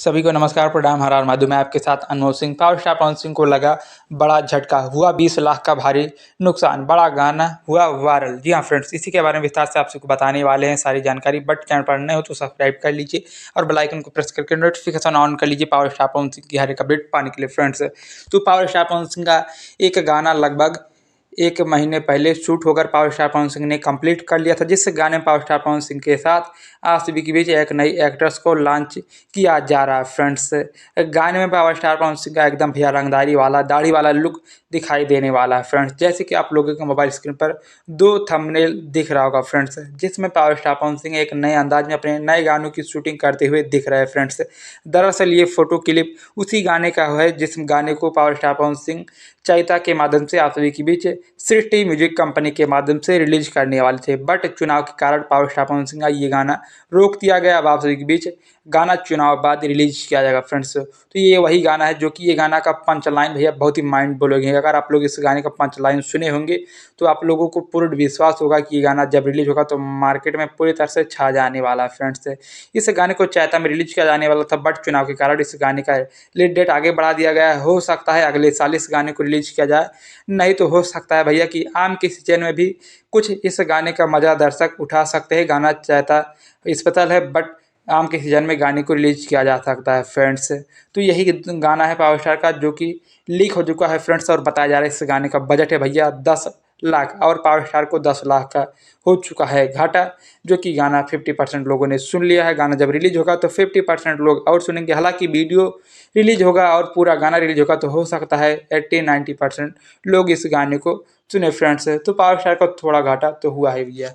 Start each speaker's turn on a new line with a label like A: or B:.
A: सभी को नमस्कार, प्रणाम, हर हर महादेव। मैं आपके साथ अनमोल सिंह। पावर स्टार पवन सिंह को लगा बड़ा झटका, हुआ 20 लाख का भारी नुकसान, बड़ा गाना हुआ वायरल। जी हाँ फ्रेंड्स, इसी के बारे में विस्तार से आप सबको बताने वाले हैं सारी जानकारी। बट चैनल पर नए हो तो सब्सक्राइब कर लीजिए और बेल आइकन को प्रेस करके नोटिफिकेशन ऑन कर लीजिए पावर स्टार पवन सिंह की हर एक अपडेट पाने के लिए फ्रेंड्स। तो पावर स्टार पवन सिंह का एक गाना लगभग 1 महीने पहले शूट होकर पावर स्टार पवन सिंह ने कंप्लीट कर लिया था, जिस गाने में पावर स्टार पवन सिंह के साथ आप सभी के बीच एक नई एक्ट्रेस को लॉन्च किया जा रहा है फ्रेंड्स। गाने में पावर स्टार पवन सिंह का एकदम भैया रंगदारी वाला, दाढ़ी वाला लुक दिखाई देने वाला है फ्रेंड्स। जैसे कि आप लोगों के मोबाइल स्क्रीन पर 2 थंबनेल दिख रहा होगा फ्रेंड्स, जिसमें पावर स्टार पवन सिंह एक नए अंदाज में अपने नए गानों की शूटिंग करते हुए दिख रहे हैं फ्रेंड्स। दरअसल ये फोटो क्लिप उसी गाने का है जिस गाने को पावर स्टार पवन सिंह चैता के माध्यम से आप सभी के बीच सृष्टि म्यूजिक कंपनी के माध्यम से रिलीज करने वाले थे। बट चुनाव के कारण पावर स्टार पवन सिंह का ये गाना रोक दिया गया। अब आप सभी के बीच गाना चुनाव बाद रिलीज किया जाएगा फ्रेंड्स। तो ये वही गाना है जो कि ये गाना का पंच लाइन भैया बहुत ही माइंड ब्लोइंग है। अगर आप लोग इस गाने का पंच लाइन सुने होंगे तो आप लोगों को पूर्ण विश्वास होगा कि ये गाना जब रिलीज होगा तो मार्केट में पूरी तरह से छा जाने वाला है फ्रेंड्स। इस गाने को चैता में रिलीज किया जाने वाला था, बट चुनाव के कारण इस गाने का रिलीज डेट आगे बढ़ा दिया गया है। हो सकता है अगले साल इस गाने को रिलीज किया जाए, नहीं तो हो सकता है भैया कि आम के सीजन में भी कुछ इस गाने का मजा दर्शक उठा सकते हैं। गाना चाहता स्पेशल है, बट आम के सीजन में गाने को रिलीज किया जा सकता है फ्रेंड्स। तो यही गाना है पावर स्टार का जो कि लीक हो चुका है फ्रेंड्स, और बताया जा रहा है इस गाने का बजट है भैया 10 लाख और पावर स्टार को 10 लाख का हो चुका है घाटा। जो कि गाना 50% लोगों ने सुन लिया है। गाना जब रिलीज होगा तो 50% लोग और सुनेंगे। हालांकि वीडियो रिलीज होगा और पूरा गाना रिलीज होगा तो हो सकता है 80-90% लोग इस गाने को सुने फ्रेंड्स। तो पावर स्टार का थोड़ा घाटा तो हुआ है भैया।